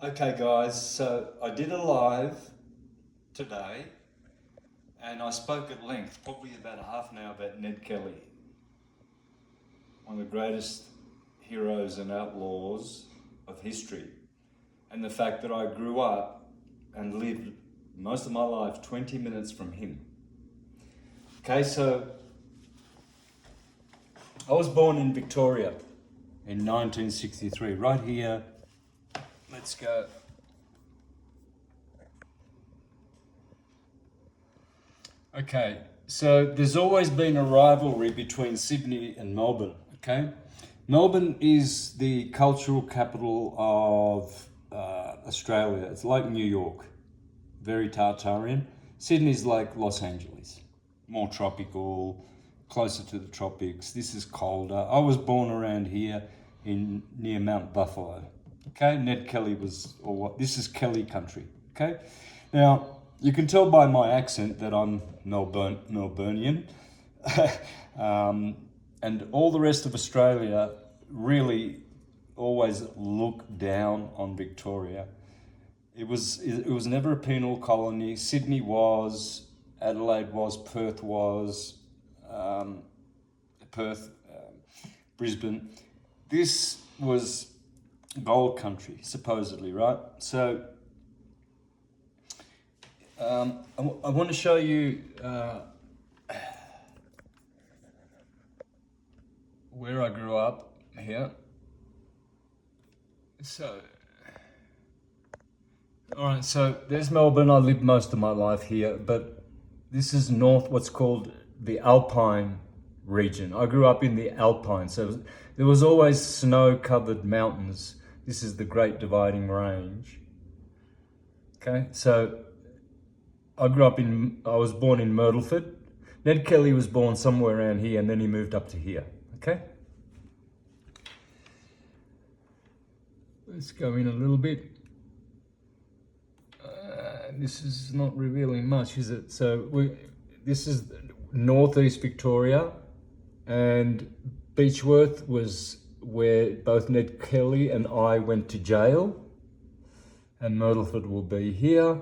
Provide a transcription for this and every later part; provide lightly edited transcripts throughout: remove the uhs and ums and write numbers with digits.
Okay, guys, so I did a live today and I spoke at length, probably about a half an hour, about Ned Kelly, one of the greatest heroes and outlaws of history, and the fact that I grew up and lived most of my life 20 minutes from him. Okay, so I was born in Victoria in 1963, right here. Let's go. Okay, so there's always been a rivalry between Sydney and Melbourne, okay? Melbourne is the cultural capital of Australia. It's like New York, very Tartarian. Sydney's like Los Angeles, more tropical, closer to the tropics. This is colder. I was born around here near Mount Buffalo. Okay, Ned Kelly was, or what? This is Kelly country. Okay, now you can tell by my accent that I'm Melburnian, and all the rest of Australia really always look down on Victoria. It was never a penal colony. Sydney was, Adelaide was, Perth was, Brisbane. This was gold country, supposedly, right? So I want to show you where I grew up here. So, all right, so there's Melbourne. I lived most of my life here, but this is what's called the Alpine region. I grew up in the Alpine, so there was always snow-covered mountains. This is the Great Dividing Range. Okay, so I was born in Myrtleford. Ned Kelly was born somewhere around here and then he moved up to here, okay? Let's go in a little bit. This is not revealing much, is it? So this is northeast Victoria, and Beechworth was where both Ned Kelly and I went to jail, and Myrtleford will be here,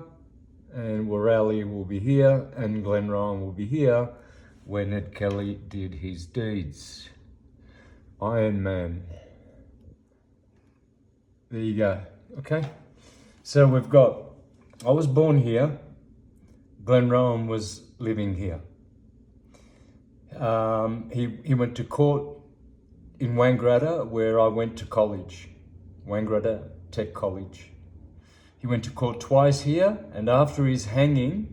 and Werrali will be here, and Glenrowan will be here, where Ned Kelly did his deeds. Iron Man. There you go, okay? So I was born here, Glenrowan was living here. He went to court in Wangaratta, where I went to college, Wangaratta Tech College. He went to court twice here, and after his hanging,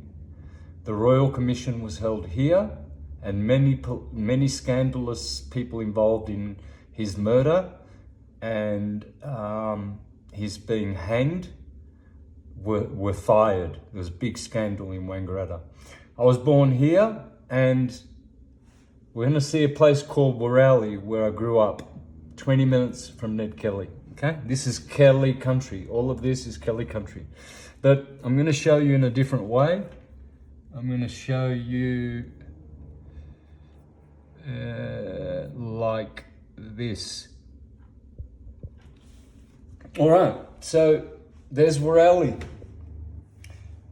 the Royal Commission was held here, and many scandalous people involved in his murder and his being hanged were fired. There was a big scandal in Wangaratta. I was born here, and we're going to see a place called Werrali, where I grew up, 20 minutes from Ned Kelly. Okay, this is Kelly country. All of this is Kelly country. But I'm going to show you in a different way. I'm going to show you like this. All right, so there's Werrali.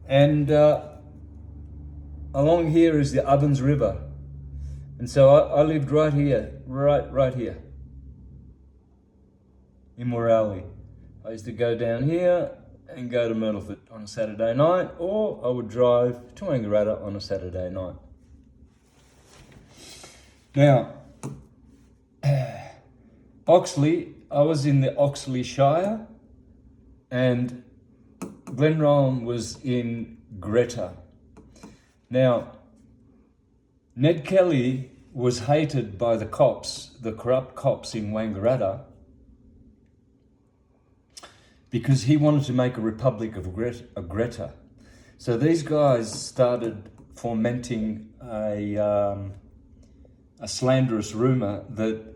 And along here is the Ovens River. And so I lived right here, right here in Werrali. I used to go down here and go to Myrtleford on a Saturday night, or I would drive to Wangaratta on a Saturday night. Now, Oxley, I was in the Oxley Shire, and Glenrowan was in Greta. Now, Ned Kelly was hated by the cops, the corrupt cops in Wangaratta, because he wanted to make a republic of Greta. So these guys started fomenting a slanderous rumor that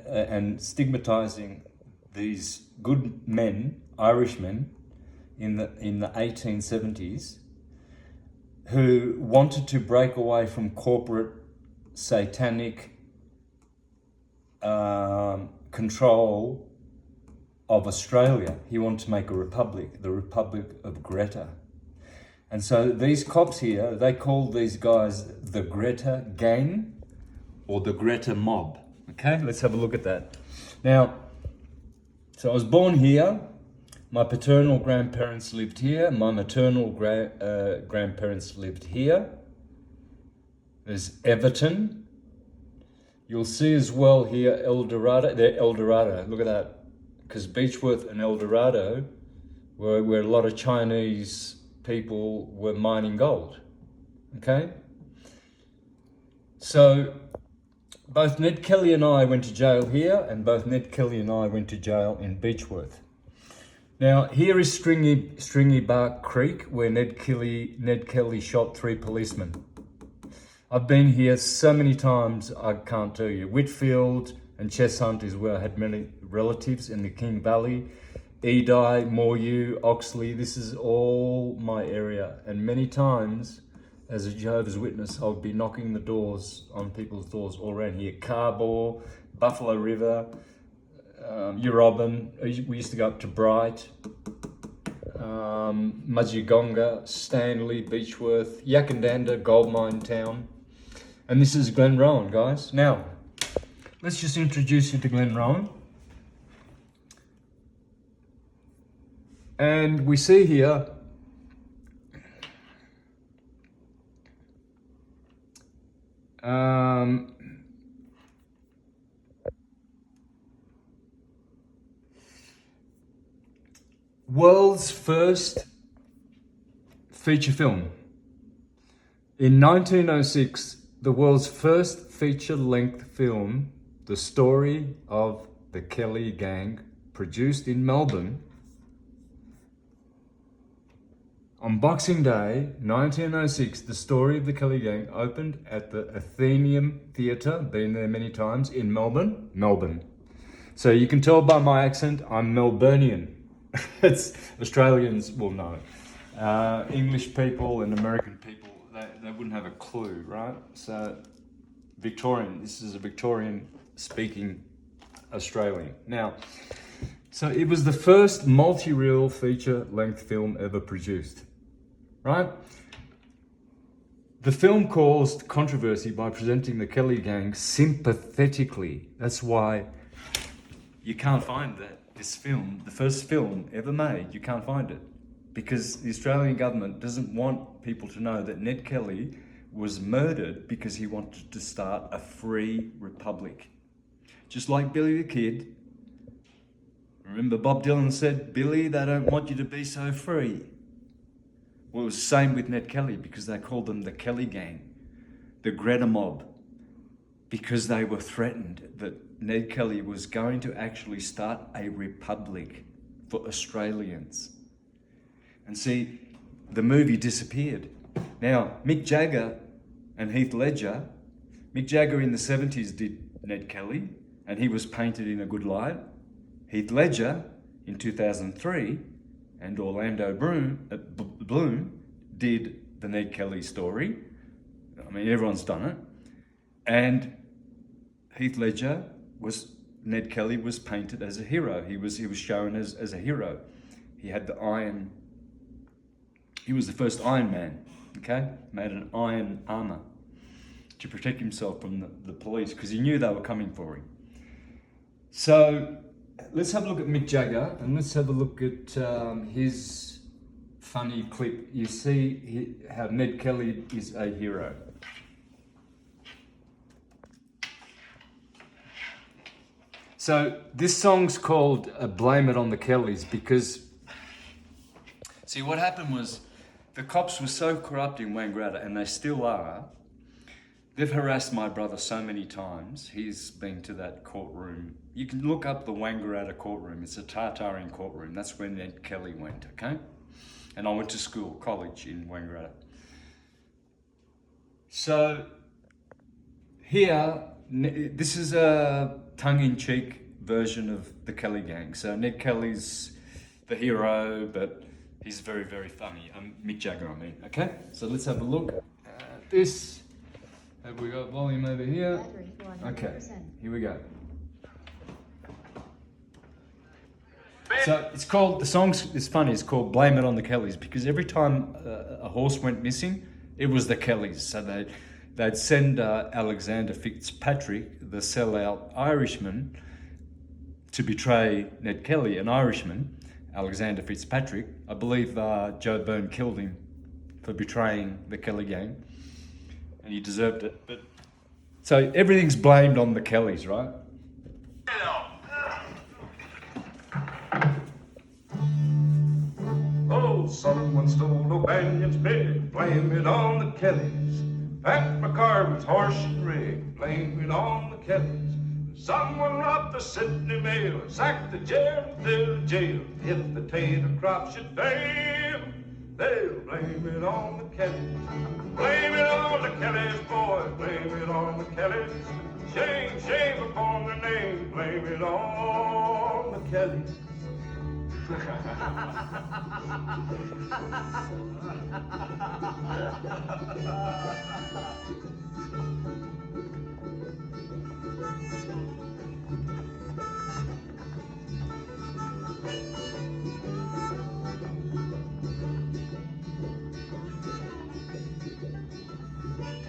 and stigmatizing these good men, Irishmen, in the 1870s, who wanted to break away from corporate satanic control of Australia. He wanted to make a republic, the Republic of Greta. And so these cops here, they call these guys the Greta gang or the Greta mob. Okay, let's have a look at that. Now, so I was born here. My paternal grandparents lived here. My maternal grandparents lived here. There's Everton. You'll see as well here El Dorado. They're El Dorado. Look at that. Because Beechworth and El Dorado were where a lot of Chinese people were mining gold. Okay? So both Ned Kelly and I went to jail here, and both Ned Kelly and I went to jail in Beechworth. Now, here is Stringy Bark Creek, where Ned Kelly shot 3 policemen. I've been here so many times, I can't tell you. Whitfield and Cheshunt is where I had many relatives in the King Valley. Edi, Moreau, Oxley, this is all my area. And many times, as a Jehovah's Witness, I would be knocking the doors on people's doors all around here. Carbor, Buffalo River, Eurobin. We used to go up to Bright, Mudgegonga, Stanley, Beechworth, Yakandanda, Gold Mine Town. And this is Glenrowan, guys. Now, let's just introduce you to Glenrowan. And we see here world's first feature film. In 1906, the world's first feature-length film, The Story of the Kelly Gang, produced in Melbourne. On Boxing Day, 1906, The Story of the Kelly Gang opened at the Athenaeum Theatre, been there many times, in Melbourne. So you can tell by my accent, I'm Melburnian. It's Australians will know. English people and American people, they wouldn't have a clue, right? So Victorian, this is a Victorian speaking Australian. Now, so it was the first multi-reel feature-length film ever produced, right? The film caused controversy by presenting the Kelly Gang sympathetically. That's why you can't find this film, the first film ever made, you can't find it. Because the Australian government doesn't want people to know that Ned Kelly was murdered because he wanted to start a free republic. Just like Billy the Kid. Remember Bob Dylan said, Billy, they don't want you to be so free. Well, it was the same with Ned Kelly because they called them the Kelly Gang, the Greta mob, because they were threatened that Ned Kelly was going to actually start a republic for Australians. And see, the movie disappeared. Now, Mick Jagger and Heath Ledger, Mick Jagger in the 70s did Ned Kelly, and he was painted in a good light. Heath Ledger in 2003 and Orlando Bloom did the Ned Kelly story. I mean, everyone's done it. And Ned Kelly was painted as a hero. He was shown as a hero. He had the iron. He was the first Iron Man, okay? Made an iron armor to protect himself from the police because he knew they were coming for him. So let's have a look at Mick Jagger and let's have a look at his funny clip. You see how Ned Kelly is a hero. So this song's called Blame It on the Kellys because, see, what happened was the cops were so corrupt in Wangaratta, and they still are. They've harassed my brother so many times. He's been to that courtroom. You can look up the Wangaratta courtroom. It's a Tartarian courtroom. That's where Ned Kelly went, okay? And I went to college in Wangaratta. So here, this is a tongue-in-cheek version of the Kelly Gang. So Ned Kelly's the hero, but he's very, very funny. Mick Jagger, I mean, okay? So let's have a look at this. Have we got volume over here? Okay, here we go. So it's called, the song is funny, it's called Blame It on the Kellys, because every time a horse went missing, it was the Kellys. So they'd send Alexander Fitzpatrick, the sellout Irishman, to betray Ned Kelly, an Irishman, Alexander Fitzpatrick. I believe Joe Byrne killed him for betraying the Kelly gang, and he deserved it. But so everything's blamed on the Kellys, right? Oh, someone stole O'Banion's pig, blame it on the Kellys. Pat McCarthy's horse and rig, blame it on the Kellys. Someone robbed the Sydney mail, sacked the jail, filled the jail. If the tater crop should fail, they'll blame it on the Kellys. Blame it on the Kellys, boy, blame it on the Kellys. Shame, shame upon their name, blame it on the Kellys.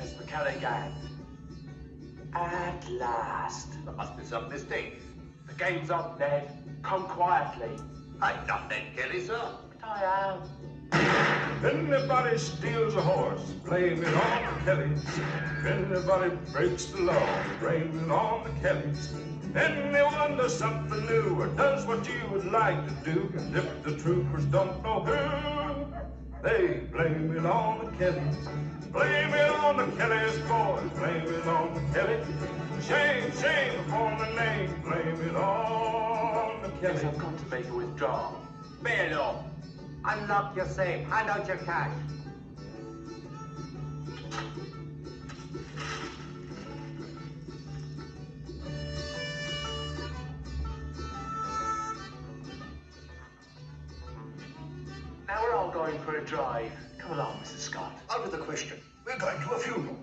It's the Kelly gang. At last. There must be some mistake. The game's up, Ned. Come quietly. I'm not Ned Kelly, sir. But I am. If anybody steals a horse, blame it on the Kellys. If anybody breaks the law, blame it on the Kellys. If anyone does something new or does what you would like to do, and if the troopers don't know who, they blame it on the Kellys. Blame it on the Kellys, boys, blame it on the Kellys. Shame, shame upon the name, blame it on the Yes, Kellys. I've got to make a withdrawal. Bail unlock your safe. Hand out your cash. Now we're all going for a drive. Come along, Mrs. Scott. Out with the question. We're going to a funeral.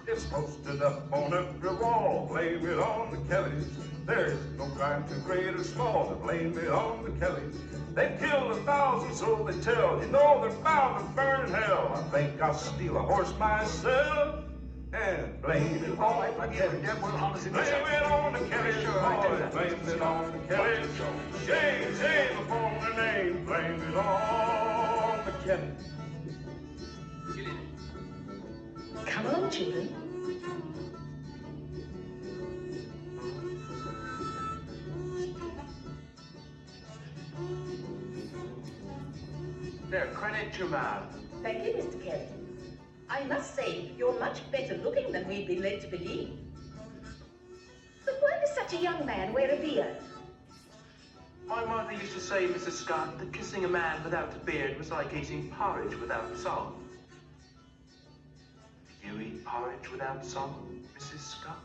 It's posted up on every wall, blame it on the Kellys. There's no crime too great or small to blame it on the Kellys. They killed 1,000, so they tell. You know they're bound to burn in hell. I think I'll steal a horse myself and blame it on the Kellys. Blame it on the Kellys, boys, blame it on the Kellys. Shame, shame upon their name, blame it on the Kellys. Come along, children. There, credit to man. Thank you, Mr. Kelly. I must say, you're much better looking than we've been led to believe. But why does such a young man wear a beard? My mother used to say, Mrs. Scott, that kissing a man without a beard was like eating porridge without salt. Do you eat porridge without salt, Mrs. Scott?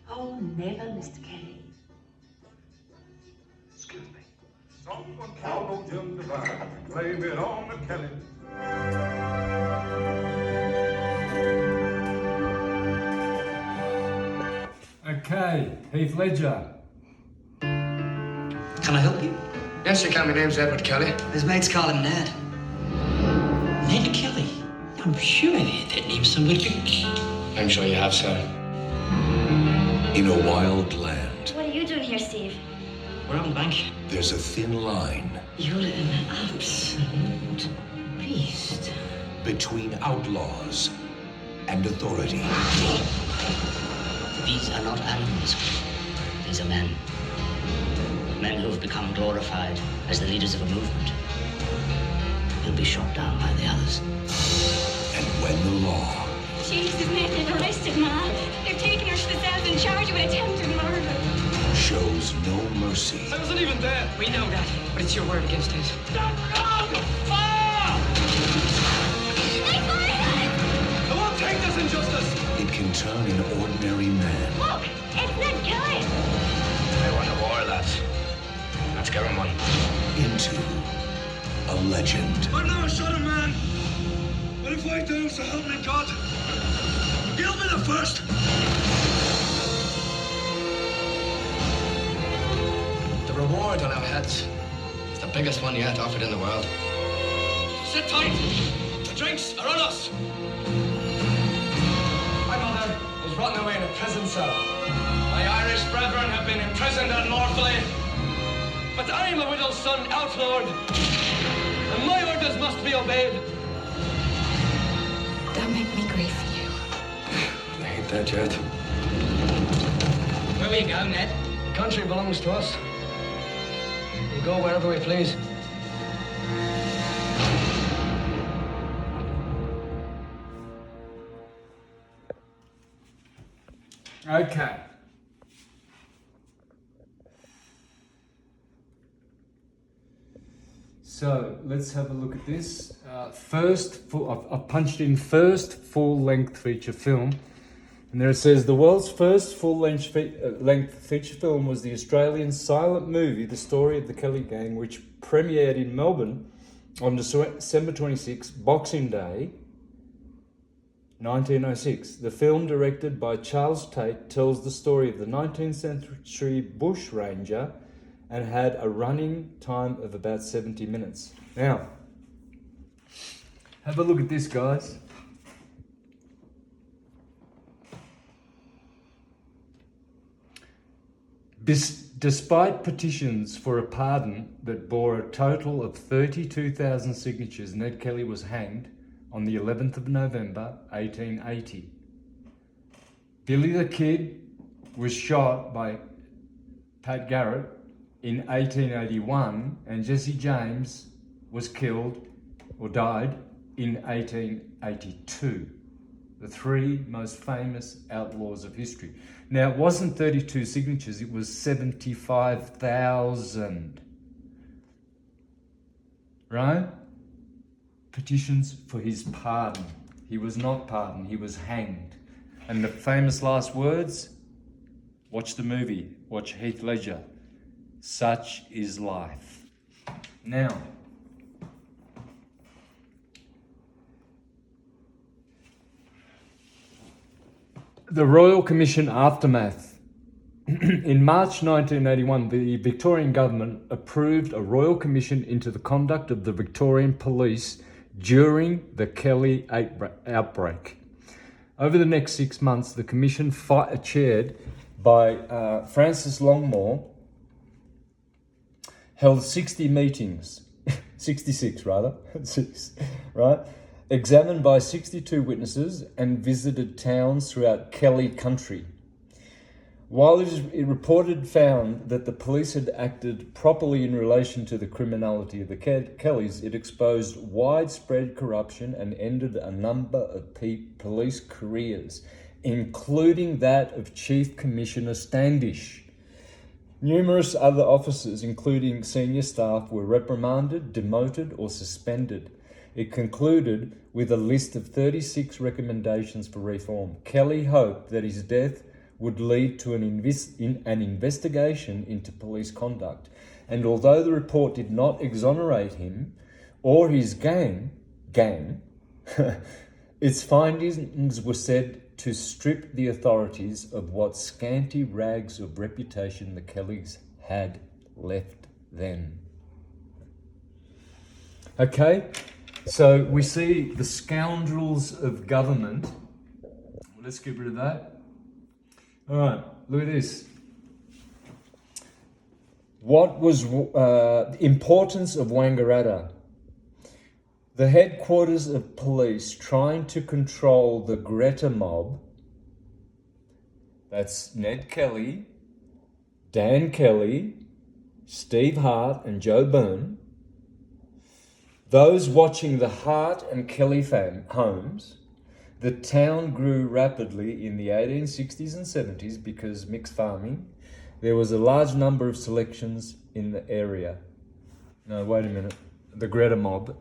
Oh, never, Mr. Kelly. Excuse me. Someone killed old Jim Devine, blame it on the Kellys. Okay, Heath Ledger. Can I help you? Yes, you can. My name's Edward Kelly. His mates call him Ned. Ned Kelly? I'm sure I've heard that name somewhere. I'm sure you have, sir. In a wild land, What are you doing here, Steve? We're on the bank. there's a thin line You're an absolute beast. between outlaws and authority. These are not animals. These are men. Men who have become glorified as the leaders of a movement. You'll be shot down by the others. And when the law Jesus, Ned, they've arrested Ma. They've taken her to the cells and charged her with attempted murder. shows no mercy, I wasn't even there. We know that, but it's your word against his. They fired! I won't take this injustice. it can turn an ordinary man Look, it's Ned Kelly. I want a war, lads. Let's get him one. into a legend. I never shot a man. But if I do, so help me God. You'll be the first. The road reward on our heads. It's the biggest one yet offered in the world. Sit tight. The drinks are on us. My mother is rotting away in a prison cell. My Irish brethren have been imprisoned unlawfully. But I am a widow's son, outlawed. And my orders must be obeyed. Don't make me grieve for you. I ain't dead yet. Where will you go, Ned? The country belongs to us. We go wherever we please. Okay. So let's have a look at this. I've punched in first full-length feature film, and there it says the world's first full-length feature film was the Australian silent movie, The Story of the Kelly Gang, which premiered in Melbourne on December 26, Boxing Day, 1906. The film, directed by Charles Tate, tells the story of the 19th century bush ranger and had a running time of about 70 minutes. Now, have a look at this, guys. Despite petitions for a pardon that bore a total of 32,000 signatures, Ned Kelly was hanged on the 11th of November, 1880. Billy the Kid was shot by Pat Garrett in 1881, and Jesse James was killed or died in 1882. The three most famous outlaws of history. Now, it wasn't 32 signatures, it was 75,000. Right? Petitions for his pardon. He was not pardoned, he was hanged. And the famous last words, watch the movie, watch Heath Ledger. Such is life. Now, the Royal Commission aftermath. In March 1981, the Victorian government approved a Royal Commission into the conduct of the Victorian police during the Kelly outbreak. Over the next 6 months, the commission, chaired by Francis Longmore, held 60 meetings, 66 rather, 6, right? Examined by 62 witnesses and visited towns throughout Kelly country. While it reported found that the police had acted properly in relation to the criminality of the Kellys, it exposed widespread corruption and ended a number of police careers, including that of Chief Commissioner Standish. Numerous other officers, including senior staff, were reprimanded, demoted, or suspended. It concluded with a list of 36 recommendations for reform. Kelly hoped that his death would lead to an investigation into police conduct. And although the report did not exonerate him or his gang, its findings were said to strip the authorities of what scanty rags of reputation the Kellys had left them. Okay, so we see the scoundrels of government. Let's get rid of that. All right, look at this. What was the importance of Wangaratta? The headquarters of police trying to control the Greta mob, that's Ned Kelly, Dan Kelly, Steve Hart and Joe Byrne. Those watching the Hart and Kelly homes. The town grew rapidly in the 1860s and 70s because mixed farming. There was a large number of selections in the area. No, wait a minute. The Greta mob.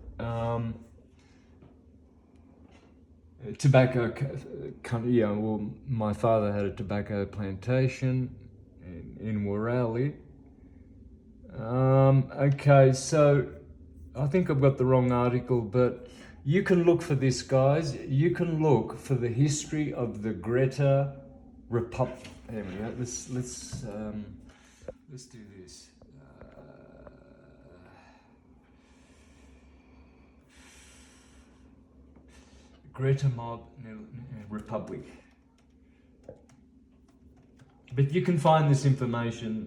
Tobacco country, yeah, well, my father had a tobacco plantation in Worali. Okay, so I think I've got the wrong article, but you can look for this, guys. You can look for the history of the Greta Republic. There we go. Let's do this. Greta mob, Republic. But you can find this information.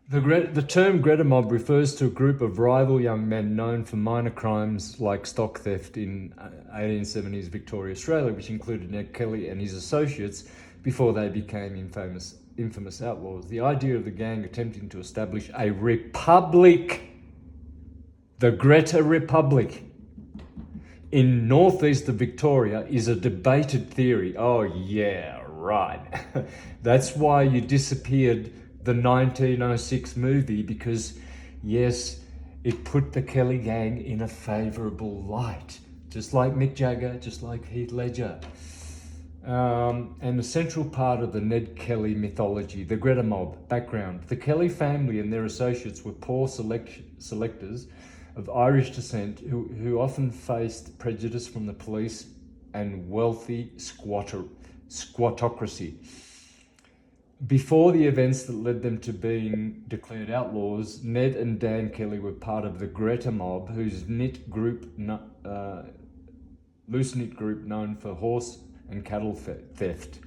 The term Greta mob refers to a group of rival young men known for minor crimes like stock theft in 1870s Victoria, Australia, which included Ned Kelly and his associates before they became infamous outlaws. The idea of the gang attempting to establish a republic, the Greta Republic, in northeast of Victoria is a debated theory. Oh yeah, right. That's why you disappeared the 1906 movie, because yes, it put the Kelly gang in a favourable light, just like Mick Jagger, just like Heath Ledger. And a central part of the Ned Kelly mythology, the Greta mob. Background: the Kelly family and their associates were poor selectors of Irish descent who often faced prejudice from the police and wealthy squattocracy. Before the events that led them to being declared outlaws, Ned and Dan Kelly were part of the Greta mob, whose loose-knit group known for horse and cattle theft.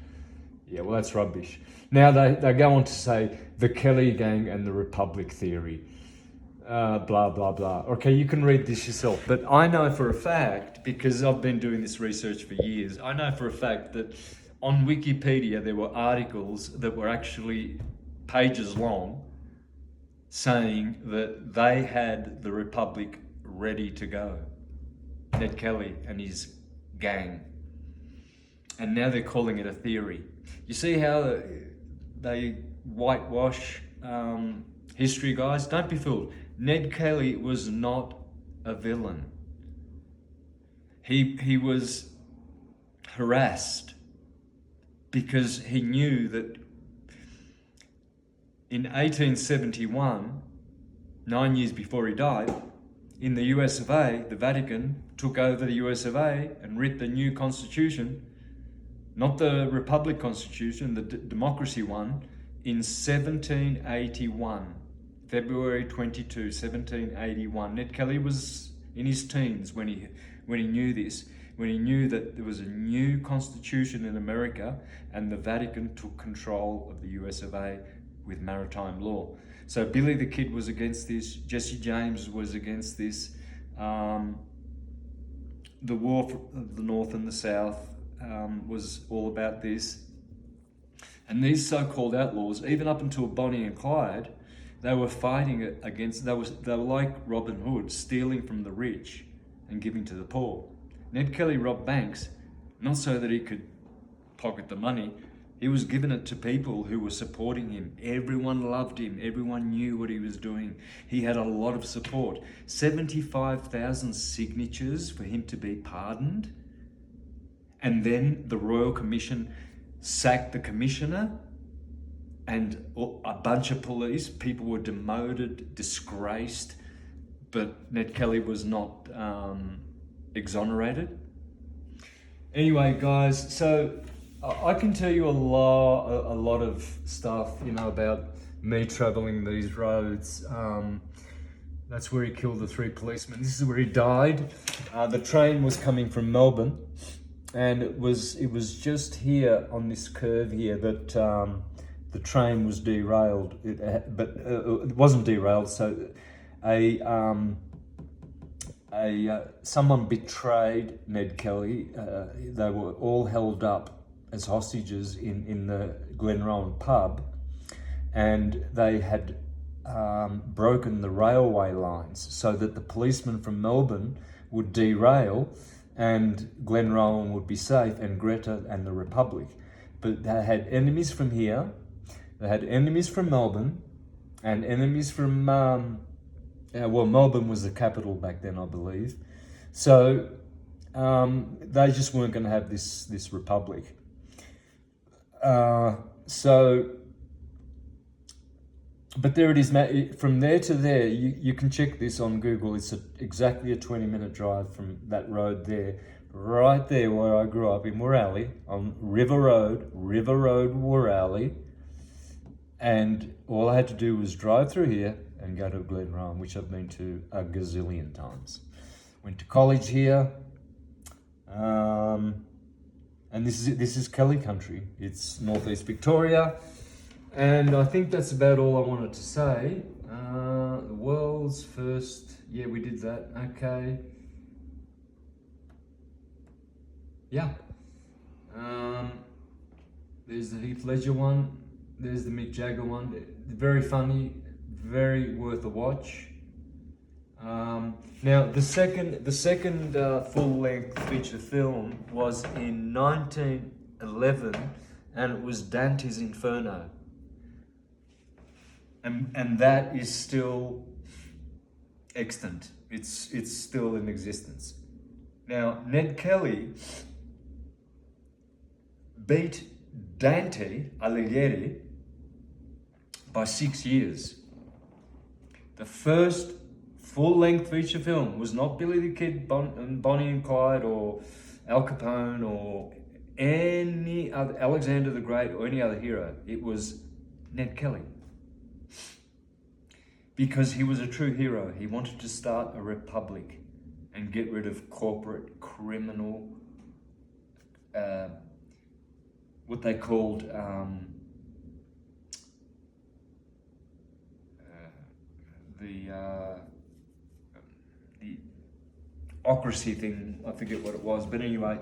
Yeah, well, that's rubbish. Now they go on to say the Kelly gang and the Republic theory. Blah, blah, blah. Okay, you can read this yourself. But I know for a fact, because I've been doing this research for years, I know for a fact that on Wikipedia there were articles that were actually pages long saying that they had the Republic ready to go. Ned Kelly and his gang. And now they're calling it a theory. You see how they whitewash history, guys? Don't be fooled. Ned Kelly was not a villain. He was harassed because he knew that in 1871, 9 years before he died, in the US of A, the Vatican took over the US of A and writ the new constitution, not the Republic Constitution, the democracy one, in 1781. February 22, 1781. Ned Kelly was in his teens when he knew this, when he knew that there was a new constitution in America and the Vatican took control of the US of A with maritime law. So Billy the Kid was against this, Jesse James was against this, the war of the North and the South was all about this. And these so-called outlaws, even up until Bonnie and Clyde, they were fighting against, they were like Robin Hood, stealing from the rich and giving to the poor. Ned Kelly robbed banks, not so that he could pocket the money. He was giving it to people who were supporting him. Everyone loved him. Everyone knew what he was doing. He had a lot of support. 75,000 signatures for him to be pardoned. And then the Royal Commission sacked the commissioner and a bunch of police. People were demoted, disgraced, but Ned Kelly was not exonerated. Anyway, guys, so I can tell you a lot of stuff, about me traveling these roads. That's where he killed the 3 policemen. This is where he died. The train was coming from Melbourne, and it was just here on this curve here that the train was derailed. But it wasn't derailed. So someone betrayed Ned Kelly. They were all held up as hostages in the Glenrowan pub, and they had broken the railway lines so that the policemen from Melbourne would derail and Glenrowan would be safe, and Greta and the Republic. But they had enemies from here, they had enemies from Melbourne, and enemies from, Melbourne was the capital back then, I believe. So they just weren't going to have this Republic. But there it is, from there to there, you can check this on Google. It's exactly a 20-minute drive from that road there, right there where I grew up in Wirrallie, on River Road, Wirrallie. And all I had to do was drive through here and go to Glen Rome, which I've been to a gazillion times. Went to college here. And this is Kelly country. It's northeast Victoria. And I think that's about all I wanted to say. The world's first, yeah, we did that, okay. Yeah. There's the Heath Ledger one. There's the Mick Jagger one. Very funny, very worth a watch. Now the second full-length feature film was in 1911, and it was Dante's Inferno. And that is still extant. It's still in existence. Now Ned Kelly beat Dante Alighieri by 6 years. The first full-length feature film was not Billy the Kid, Bonnie and Clyde, or Al Capone, or any other, Alexander the Great, or any other hero. It was Ned Kelly. Because he was a true hero. He wanted to start a republic and get rid of corporate criminal, what they called the ocracy thing. I forget what it was, but anyway,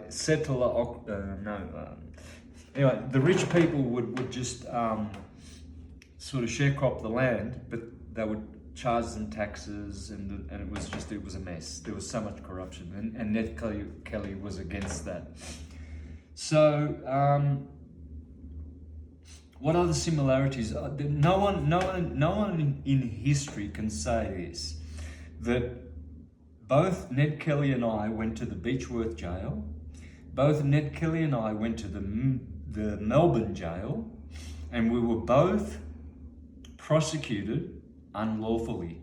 anyway, the rich people would just sort of sharecrop the land, but they would charge them taxes, and it was a mess. There was so much corruption, and Ned Kelly was against that. So, what are the similarities? No one in history can say this, that both Ned Kelly and I went to the Beechworth jail. Both Ned Kelly and I went to the Melbourne jail, and we were both prosecuted unlawfully.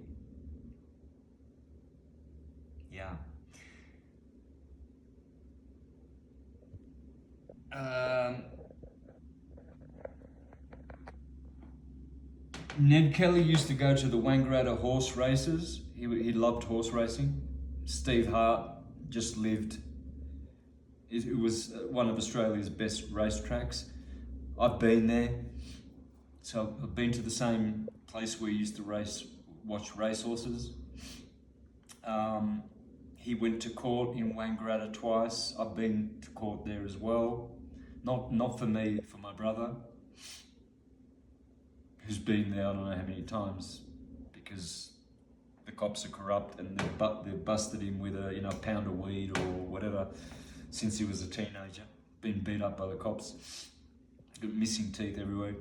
Yeah. Ned Kelly used to go to the Wangaratta horse races. He loved horse racing. Steve Hart just lived. It was one of Australia's best racetracks. I've been there. So I've been to the same place where he used to watch racehorses. He went to court in Wangaratta twice. I've been to court there as well. Not for me, for my brother, who's been there I don't know how many times, because the cops are corrupt and they've busted him with a pound of weed or whatever since he was a teenager. Been beat up by the cops. Got missing teeth everywhere.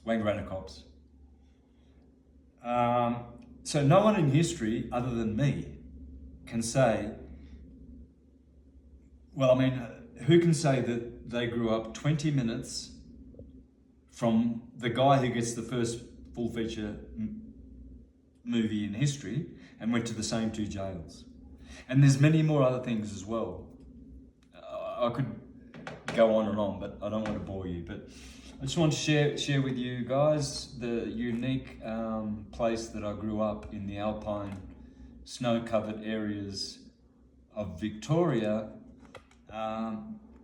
Wangaratta cops. So no one in history other than me can say, well, I mean, who can say that they grew up 20 minutes from the guy who gets the first full feature movie in history and went to the same two jails? And there's many more other things as well. I could go on and on, but I don't want to bore you. But I just want to share with you guys the unique place that I grew up in, the alpine, snow-covered areas of Victoria,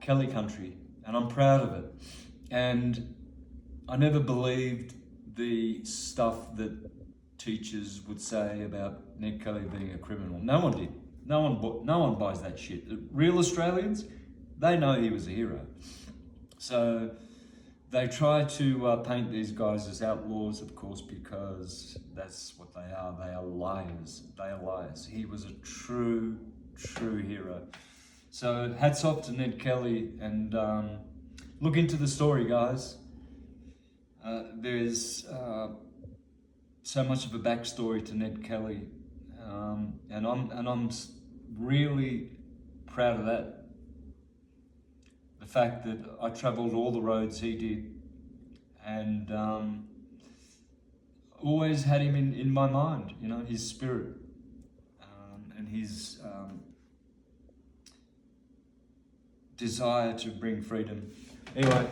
Kelly country, and I'm proud of it. And I never believed the stuff that teachers would say about Ned Kelly being a criminal. No one did. No one buys that shit. The real Australians, they know he was a hero. So they try to paint these guys as outlaws, of course, because that's what they are. They are liars. They are liars. He was a true hero. So hats off to Ned Kelly, and look into the story, guys. There's so much of a backstory to Ned Kelly, and I'm really proud of that. The fact that I travelled all the roads he did, and always had him in my mind, his spirit, and his desire to bring freedom. Anyway,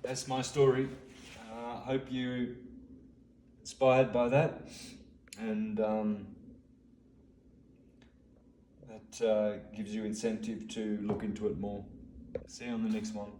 that's my story. Hope you inspired by that, and that gives you incentive to look into it more. See you on the next one.